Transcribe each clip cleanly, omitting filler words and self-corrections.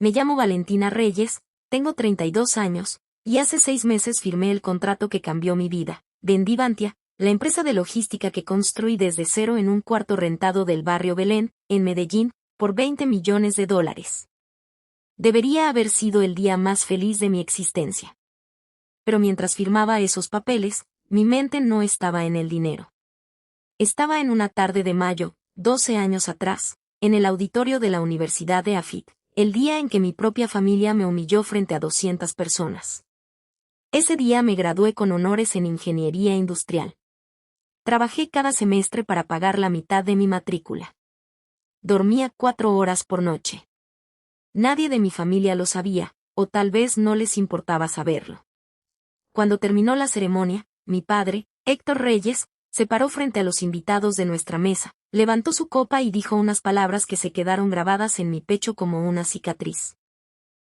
Me llamo Valentina Reyes, tengo 32 años, y hace 6 meses firmé el contrato que cambió mi vida. Vendí Vantia, la empresa de logística que construí desde cero en un cuarto rentado del barrio Belén, en Medellín, por $20 millones. Debería haber sido el día más feliz de mi existencia. Pero mientras firmaba esos papeles, mi mente no estaba en el dinero. Estaba en una tarde de mayo, 12 años atrás, en el auditorio de la Universidad de Afit, el día en que mi propia familia me humilló frente a 200 personas. Ese día me gradué con honores en ingeniería industrial. Trabajé cada semestre para pagar la mitad de mi matrícula. Dormía 4 horas por noche. Nadie de mi familia lo sabía, o tal vez no les importaba saberlo. Cuando terminó la ceremonia, mi padre, Héctor Reyes, se paró frente a los invitados de nuestra mesa, levantó su copa y dijo unas palabras que se quedaron grabadas en mi pecho como una cicatriz.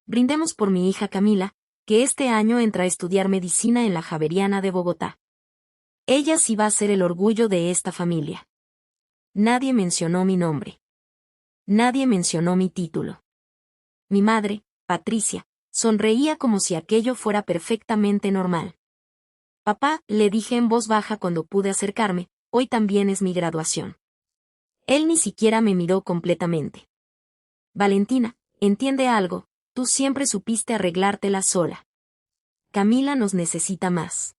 Brindemos por mi hija Camila, que este año entra a estudiar medicina en la Javeriana de Bogotá. Ella sí va a ser el orgullo de esta familia. Nadie mencionó mi nombre. Nadie mencionó mi título. Mi madre, Patricia, sonreía como si aquello fuera perfectamente normal. Papá, le dije en voz baja cuando pude acercarme, hoy también es mi graduación. Él ni siquiera me miró completamente. Valentina, entiende algo, tú siempre supiste arreglártela sola. Camila nos necesita más.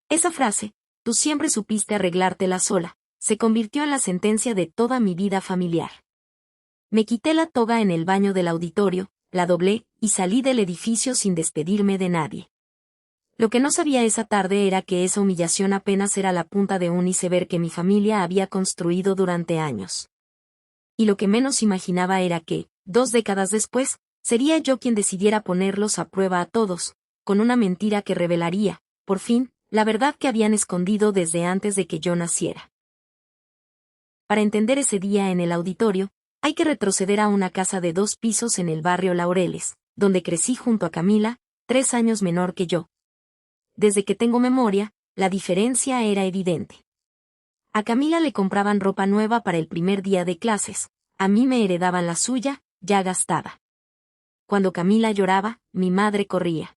Esa frase, tú siempre supiste arreglártela sola, se convirtió en la sentencia de toda mi vida familiar. Me quité la toga en el baño del auditorio, la doblé, y salí del edificio sin despedirme de nadie. Lo que no sabía esa tarde era que esa humillación apenas era la punta de un iceberg que mi familia había construido durante años. Y lo que menos imaginaba era que, 2 décadas después, sería yo quien decidiera ponerlos a prueba a todos, con una mentira que revelaría, por fin, la verdad que habían escondido desde antes de que yo naciera. Para entender ese día en el auditorio, hay que retroceder a una casa de 2 pisos en el barrio Laureles, donde crecí junto a Camila, 3 años menor que yo. Desde que tengo memoria, la diferencia era evidente. A Camila le compraban ropa nueva para el primer día de clases, a mí me heredaban la suya, ya gastada. Cuando Camila lloraba, mi madre corría.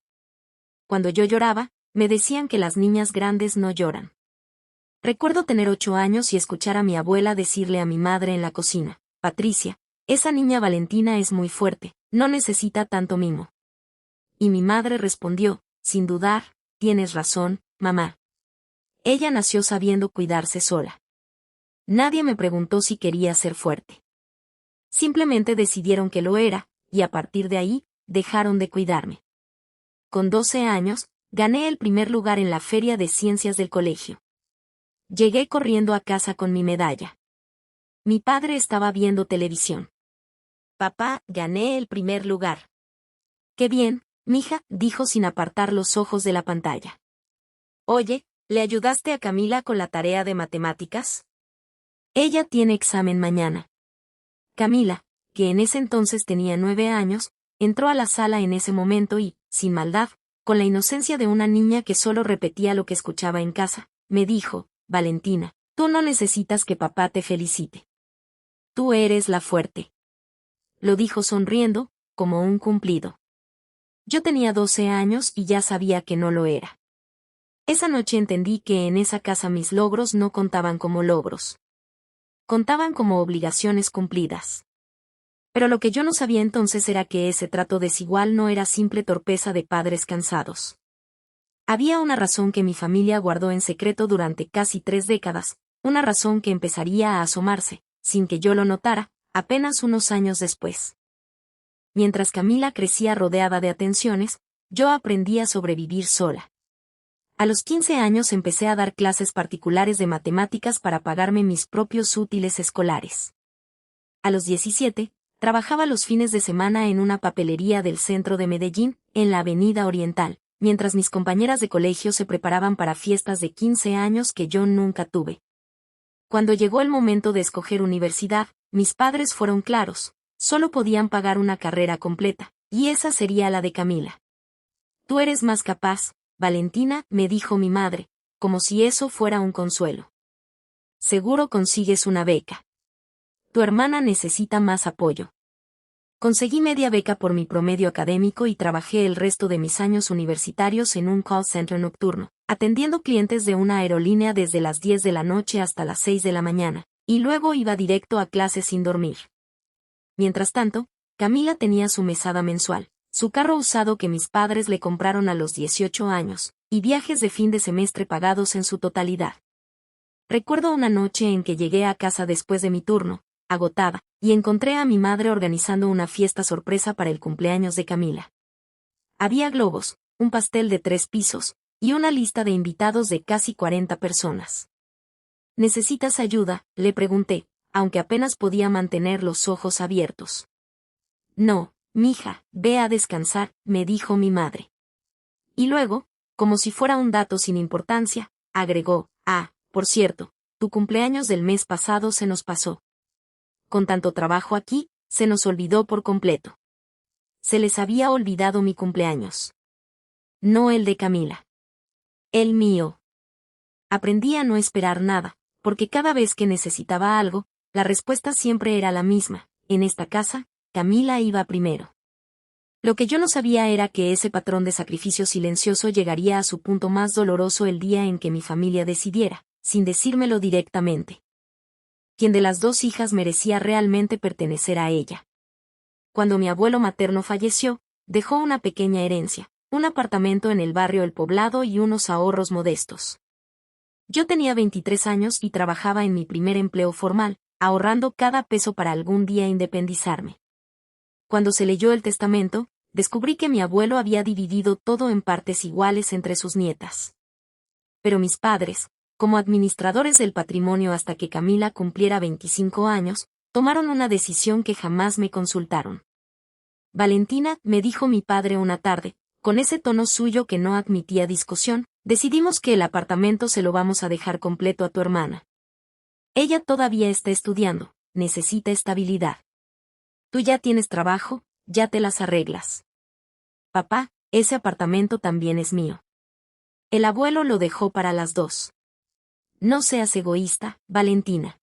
Cuando yo lloraba, me decían que las niñas grandes no lloran. Recuerdo tener 8 años y escuchar a mi abuela decirle a mi madre en la cocina, Patricia, esa niña Valentina es muy fuerte, no necesita tanto mimo. Y mi madre respondió, sin dudar, tienes razón, mamá. Ella nació sabiendo cuidarse sola. Nadie me preguntó si quería ser fuerte. Simplemente decidieron que lo era, y a partir de ahí, dejaron de cuidarme. Con 12 años, gané el primer lugar en la feria de ciencias del colegio. Llegué corriendo a casa con mi medalla. Mi padre estaba viendo televisión. Papá, gané el primer lugar. Qué bien, mija, dijo sin apartar los ojos de la pantalla. Oye, ¿le ayudaste a Camila con la tarea de matemáticas? Ella tiene examen mañana. Camila, que en ese entonces tenía 9 años, entró a la sala en ese momento y, sin maldad, con la inocencia de una niña que solo repetía lo que escuchaba en casa, me dijo, Valentina, tú no necesitas que papá te felicite. Tú eres la fuerte. Lo dijo sonriendo, como un cumplido. Yo tenía 12 años y ya sabía que no lo era. Esa noche entendí que en esa casa mis logros no contaban como logros. Contaban como obligaciones cumplidas. Pero lo que yo no sabía entonces era que ese trato desigual no era simple torpeza de padres cansados. Había una razón que mi familia guardó en secreto durante casi 3 décadas, una razón que empezaría a asomarse, sin que yo lo notara, apenas unos años después. Mientras Camila crecía rodeada de atenciones, yo aprendí a sobrevivir sola. A los 15 años empecé a dar clases particulares de matemáticas para pagarme mis propios útiles escolares. A los 17, trabajaba los fines de semana en una papelería del centro de Medellín, en la Avenida Oriental, mientras mis compañeras de colegio se preparaban para fiestas de 15 años que yo nunca tuve. Cuando llegó el momento de escoger universidad, mis padres fueron claros, solo podían pagar una carrera completa, y esa sería la de Camila. Tú eres más capaz, Valentina, me dijo mi madre, como si eso fuera un consuelo. Seguro consigues una beca. Tu hermana necesita más apoyo. Conseguí media beca por mi promedio académico y trabajé el resto de mis años universitarios en un call center nocturno, atendiendo clientes de una aerolínea desde las 10 de la noche hasta las 6 de la mañana, y luego iba directo a clases sin dormir. Mientras tanto, Camila tenía su mesada mensual, su carro usado que mis padres le compraron a los 18 años, y viajes de fin de semestre pagados en su totalidad. Recuerdo una noche en que llegué a casa después de mi turno, agotada, y encontré a mi madre organizando una fiesta sorpresa para el cumpleaños de Camila. Había globos, un pastel de 3 pisos, y una lista de invitados de casi 40 personas. ¿Necesitas ayuda?, le pregunté, aunque apenas podía mantener los ojos abiertos. No, mija, ve a descansar, me dijo mi madre. Y luego, como si fuera un dato sin importancia, agregó, por cierto, tu cumpleaños del mes pasado se nos pasó. Con tanto trabajo aquí, se nos olvidó por completo. Se les había olvidado mi cumpleaños. No el de Camila. El mío. Aprendí a no esperar nada, porque cada vez que necesitaba algo, la respuesta siempre era la misma: en esta casa, Camila iba primero. Lo que yo no sabía era que ese patrón de sacrificio silencioso llegaría a su punto más doloroso el día en que mi familia decidiera, sin decírmelo directamente, quién de las 2 hijas merecía realmente pertenecer a ella. Cuando mi abuelo materno falleció, dejó una pequeña herencia, un apartamento en el barrio El Poblado y unos ahorros modestos. Yo tenía 23 años y trabajaba en mi primer empleo formal, ahorrando cada peso para algún día independizarme. Cuando se leyó el testamento, descubrí que mi abuelo había dividido todo en partes iguales entre sus nietas. Pero mis padres, como administradores del patrimonio hasta que Camila cumpliera 25 años, tomaron una decisión que jamás me consultaron. Valentina, me dijo mi padre una tarde, con ese tono suyo que no admitía discusión, decidimos que el apartamento se lo vamos a dejar completo a tu hermana. Ella todavía está estudiando, necesita estabilidad. Tú ya tienes trabajo, ya te las arreglas. Papá, ese apartamento también es mío. El abuelo lo dejó para las 2. No seas egoísta, Valentina.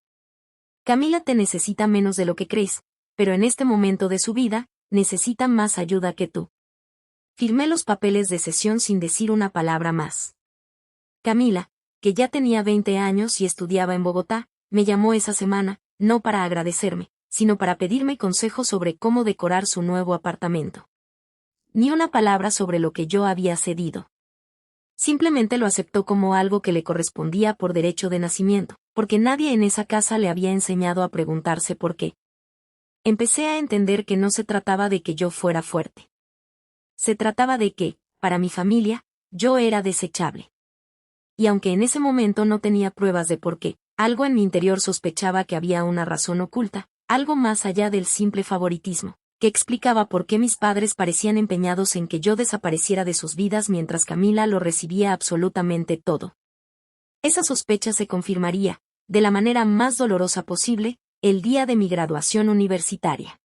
Camila te necesita menos de lo que crees, pero en este momento de su vida, necesita más ayuda que tú. Firmé los papeles de cesión sin decir una palabra más. Camila, que ya tenía 20 años y estudiaba en Bogotá, me llamó esa semana, no para agradecerme, sino para pedirme consejos sobre cómo decorar su nuevo apartamento. Ni una palabra sobre lo que yo había cedido. Simplemente lo aceptó como algo que le correspondía por derecho de nacimiento, porque nadie en esa casa le había enseñado a preguntarse por qué. Empecé a entender que no se trataba de que yo fuera fuerte. Se trataba de que, para mi familia, yo era desechable. Y aunque en ese momento no tenía pruebas de por qué, algo en mi interior sospechaba que había una razón oculta, algo más allá del simple favoritismo, que explicaba por qué mis padres parecían empeñados en que yo desapareciera de sus vidas mientras Camila lo recibía absolutamente todo. Esa sospecha se confirmaría, de la manera más dolorosa posible, el día de mi graduación universitaria.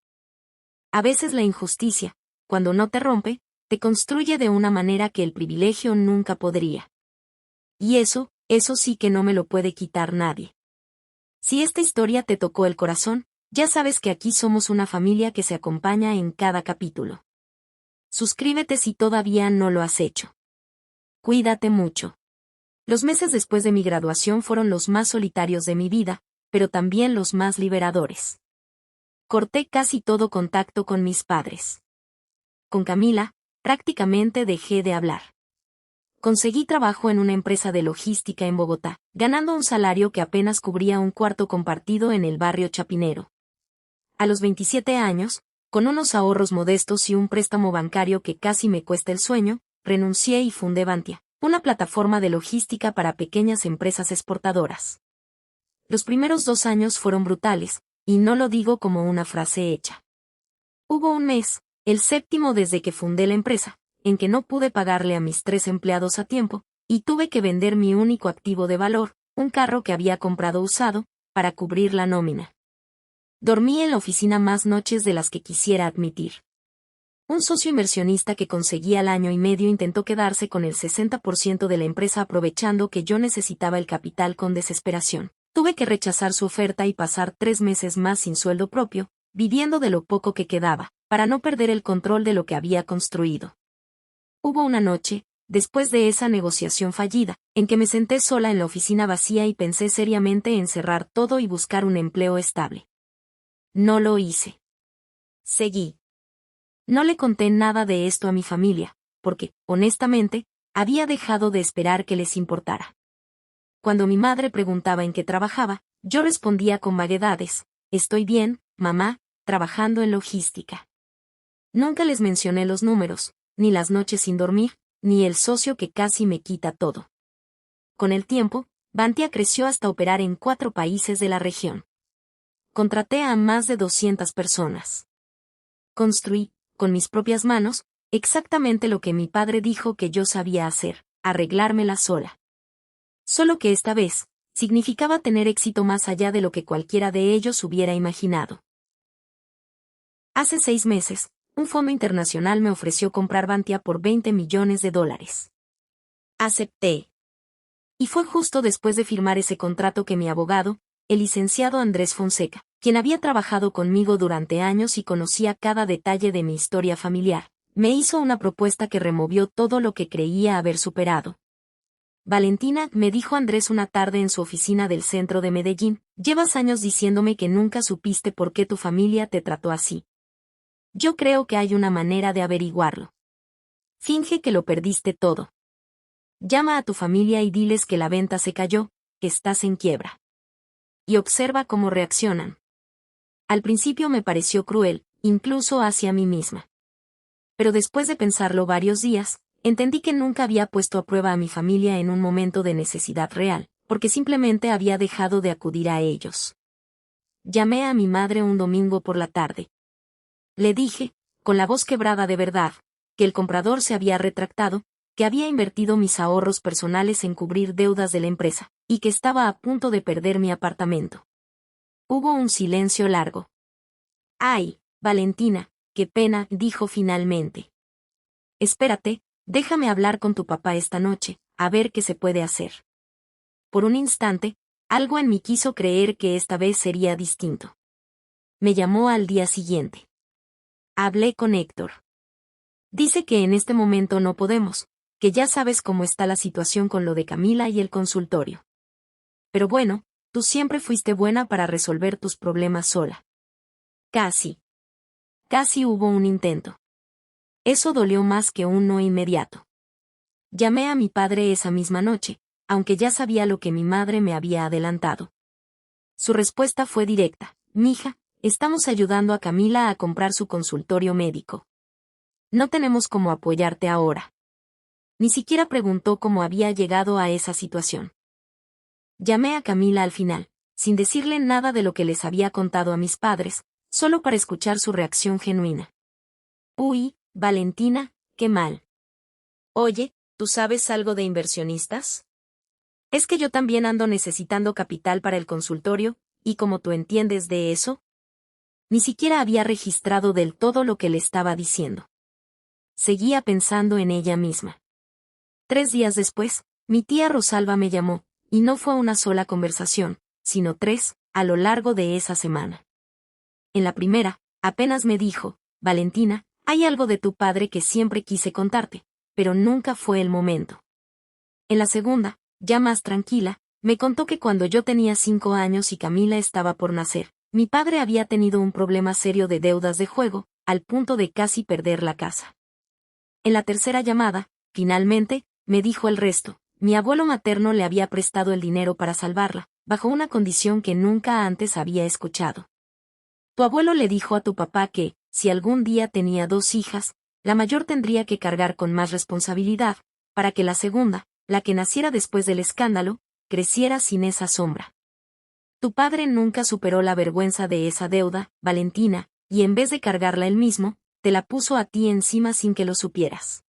A veces la injusticia, cuando no te rompe, te construye de una manera que el privilegio nunca podría. Y eso sí que no me lo puede quitar nadie. Si esta historia te tocó el corazón, ya sabes que aquí somos una familia que se acompaña en cada capítulo. Suscríbete si todavía no lo has hecho. Cuídate mucho. Los meses después de mi graduación fueron los más solitarios de mi vida, pero también los más liberadores. Corté casi todo contacto con mis padres. Con Camila, prácticamente dejé de hablar. Conseguí trabajo en una empresa de logística en Bogotá, ganando un salario que apenas cubría un cuarto compartido en el barrio Chapinero. A los 27 años, con unos ahorros modestos y un préstamo bancario que casi me cuesta el sueño, renuncié y fundé Vantia, una plataforma de logística para pequeñas empresas exportadoras. Los primeros 2 años fueron brutales, y no lo digo como una frase hecha. Hubo un mes, el 7º desde que fundé la empresa, en que no pude pagarle a mis 3 empleados a tiempo, y tuve que vender mi único activo de valor, un carro que había comprado usado, para cubrir la nómina. Dormí en la oficina más noches de las que quisiera admitir. Un socio inversionista que conseguí al año y medio intentó quedarse con el 60% de la empresa aprovechando que yo necesitaba el capital con desesperación. Tuve que rechazar su oferta y pasar 3 meses más sin sueldo propio, viviendo de lo poco que quedaba, para no perder el control de lo que había construido. Hubo una noche, después de esa negociación fallida, en que me senté sola en la oficina vacía y pensé seriamente en cerrar todo y buscar un empleo estable. No lo hice. Seguí. No le conté nada de esto a mi familia, porque, honestamente, había dejado de esperar que les importara. Cuando mi madre preguntaba en qué trabajaba, yo respondía con vaguedades: estoy bien, mamá, trabajando en logística. Nunca les mencioné los números, ni las noches sin dormir, ni el socio que casi me quita todo. Con el tiempo, Vantia creció hasta operar en 4 países de la región. Contraté a más de 200 personas. Construí, con mis propias manos, exactamente lo que mi padre dijo que yo sabía hacer: arreglármela sola. Solo que esta vez, significaba tener éxito más allá de lo que cualquiera de ellos hubiera imaginado. Hace 6 meses, un fondo internacional me ofreció comprar Vantia por $20 millones. Acepté. Y fue justo después de firmar ese contrato que mi abogado, el licenciado Andrés Fonseca, quien había trabajado conmigo durante años y conocía cada detalle de mi historia familiar, me hizo una propuesta que removió todo lo que creía haber superado. Valentina, me dijo Andrés una tarde en su oficina del centro de Medellín, llevas años diciéndome que nunca supiste por qué tu familia te trató así. Yo creo que hay una manera de averiguarlo. Finge que lo perdiste todo. Llama a tu familia y diles que la venta se cayó, que estás en quiebra. Y observa cómo reaccionan. Al principio me pareció cruel, incluso hacia mí misma. Pero después de pensarlo varios días, entendí que nunca había puesto a prueba a mi familia en un momento de necesidad real, porque simplemente había dejado de acudir a ellos. Llamé a mi madre un domingo por la tarde. Le dije, con la voz quebrada de verdad, que el comprador se había retractado, que había invertido mis ahorros personales en cubrir deudas de la empresa, y que estaba a punto de perder mi apartamento. Hubo un silencio largo. «Ay, Valentina, qué pena», dijo finalmente. «Espérate, déjame hablar con tu papá esta noche, a ver qué se puede hacer». Por un instante, algo en mí quiso creer que esta vez sería distinto. Me llamó al día siguiente. Hablé con Héctor. Dice que en este momento no podemos, que ya sabes cómo está la situación con lo de Camila y el consultorio. Pero bueno, tú siempre fuiste buena para resolver tus problemas sola. Casi hubo un intento. Eso dolió más que un no inmediato. Llamé a mi padre esa misma noche, aunque ya sabía lo que mi madre me había adelantado. Su respuesta fue directa: «Mija, estamos ayudando a Camila a comprar su consultorio médico. No tenemos cómo apoyarte ahora». Ni siquiera preguntó cómo había llegado a esa situación. Llamé a Camila al final, sin decirle nada de lo que les había contado a mis padres, solo para escuchar su reacción genuina. «Uy, Valentina, qué mal. Oye, ¿tú sabes algo de inversionistas? Es que yo también ando necesitando capital para el consultorio, y como tú entiendes de eso». Ni siquiera había registrado del todo lo que le estaba diciendo. Seguía pensando en ella misma. 3 días después, mi tía Rosalba me llamó, y no fue una sola conversación, sino 3, a lo largo de esa semana. En la primera, apenas me dijo: «Valentina, hay algo de tu padre que siempre quise contarte, pero nunca fue el momento». En la segunda, ya más tranquila, me contó que cuando yo tenía 5 años y Camila estaba por nacer, mi padre había tenido un problema serio de deudas de juego, al punto de casi perder la casa. En la tercera llamada, finalmente, me dijo el resto: mi abuelo materno le había prestado el dinero para salvarla, bajo una condición que nunca antes había escuchado. Tu abuelo le dijo a tu papá que, si algún día tenía 2 hijas, la mayor tendría que cargar con más responsabilidad, para que la segunda, la que naciera después del escándalo, creciera sin esa sombra. Tu padre nunca superó la vergüenza de esa deuda, Valentina, y en vez de cargarla él mismo, te la puso a ti encima sin que lo supieras».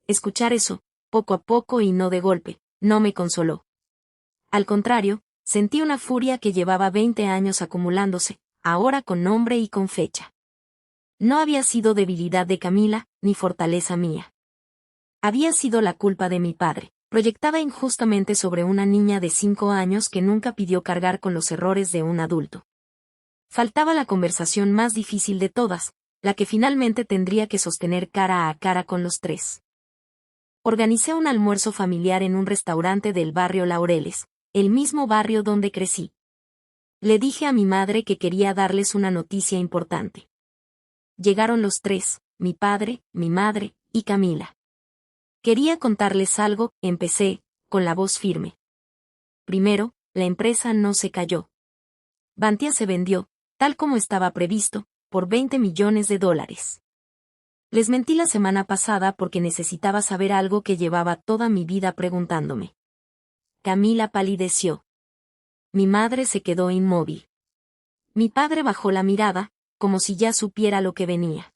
Escuchar eso, poco a poco y no de golpe, no me consoló. Al contrario, sentí una furia que llevaba 20 años acumulándose, ahora con nombre y con fecha. No había sido debilidad de Camila, ni fortaleza mía. Había sido la culpa de mi padre, proyectada injustamente sobre una niña de 5 años que nunca pidió cargar con los errores de un adulto. Faltaba la conversación más difícil de todas, la que finalmente tendría que sostener cara a cara con los tres. Organicé un almuerzo familiar en un restaurante del barrio Laureles, el mismo barrio donde crecí. Le dije a mi madre que quería darles una noticia importante. Llegaron los tres, mi padre, mi madre y Camila. Quería contarles algo, empecé, con la voz firme. Primero, la empresa no se cayó. Bantia se vendió, tal como estaba previsto, por $20 millones. Les mentí la semana pasada porque necesitaba saber algo que llevaba toda mi vida preguntándome. Camila palideció. Mi madre se quedó inmóvil. Mi padre bajó la mirada, como si ya supiera lo que venía.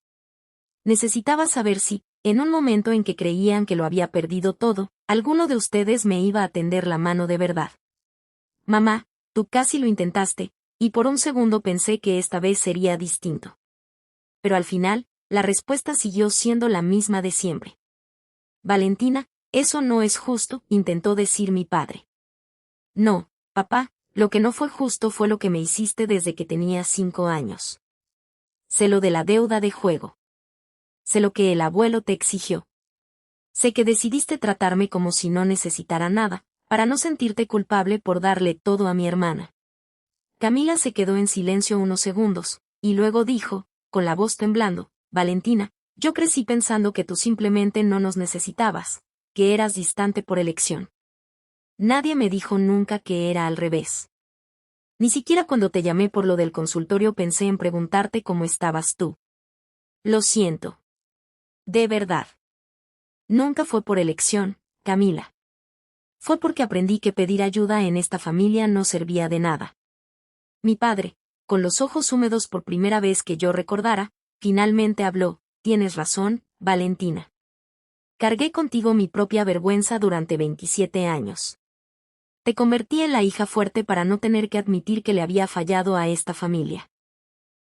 Necesitaba saber si, en un momento en que creían que lo había perdido todo, alguno de ustedes me iba a tender la mano de verdad. Mamá, tú casi lo intentaste, y por un segundo pensé que esta vez sería distinto. Pero al final, la respuesta siguió siendo la misma de siempre. Valentina, eso no es justo, intentó decir mi padre. No, papá, lo que no fue justo fue lo que me hiciste desde que tenía 5 años. Sé lo de la deuda de juego. Sé lo que el abuelo te exigió. Sé que decidiste tratarme como si no necesitara nada, para no sentirte culpable por darle todo a mi hermana. Camila se quedó en silencio unos segundos, y luego dijo, con la voz temblando, Valentina, yo crecí pensando que tú simplemente no nos necesitabas, que eras distante por elección. Nadie me dijo nunca que era al revés. Ni siquiera cuando te llamé por lo del consultorio pensé en preguntarte cómo estabas tú. Lo siento. De verdad. Nunca fue por elección, Camila. Fue porque aprendí que pedir ayuda en esta familia no servía de nada. Mi padre, con los ojos húmedos por primera vez que yo recordara, finalmente habló, tienes razón, Valentina. Cargué contigo mi propia vergüenza durante 27 años. Te convertí en la hija fuerte para no tener que admitir que le había fallado a esta familia.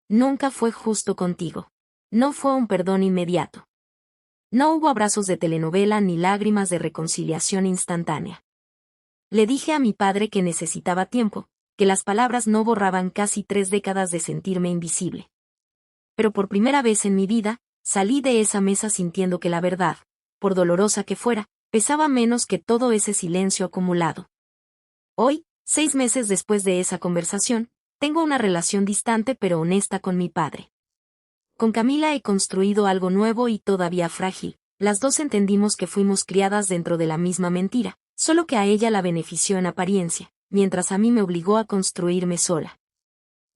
Nunca fue justo contigo. No fue un perdón inmediato. No hubo abrazos de telenovela ni lágrimas de reconciliación instantánea. Le dije a mi padre que necesitaba tiempo, que las palabras no borraban casi 3 décadas de sentirme invisible. Pero por primera vez en mi vida, salí de esa mesa sintiendo que la verdad, por dolorosa que fuera, pesaba menos que todo ese silencio acumulado. Hoy, 6 meses después de esa conversación, tengo una relación distante pero honesta con mi padre. Con Camila he construido algo nuevo y todavía frágil. Las dos entendimos que fuimos criadas dentro de la misma mentira, solo que a ella la benefició en apariencia, mientras a mí me obligó a construirme sola.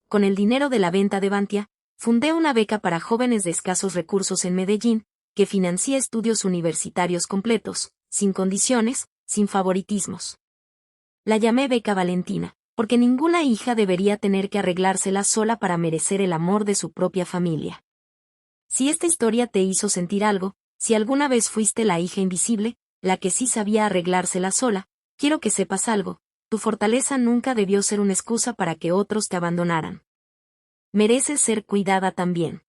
Con el dinero de la venta de Bantia, fundé una beca para jóvenes de escasos recursos en Medellín, que financia estudios universitarios completos, sin condiciones, sin favoritismos. La llamé Beca Valentina, porque ninguna hija debería tener que arreglársela sola para merecer el amor de su propia familia. Si esta historia te hizo sentir algo, si alguna vez fuiste la hija invisible, la que sí sabía arreglársela sola, quiero que sepas algo, tu fortaleza nunca debió ser una excusa para que otros te abandonaran. Mereces ser cuidada también.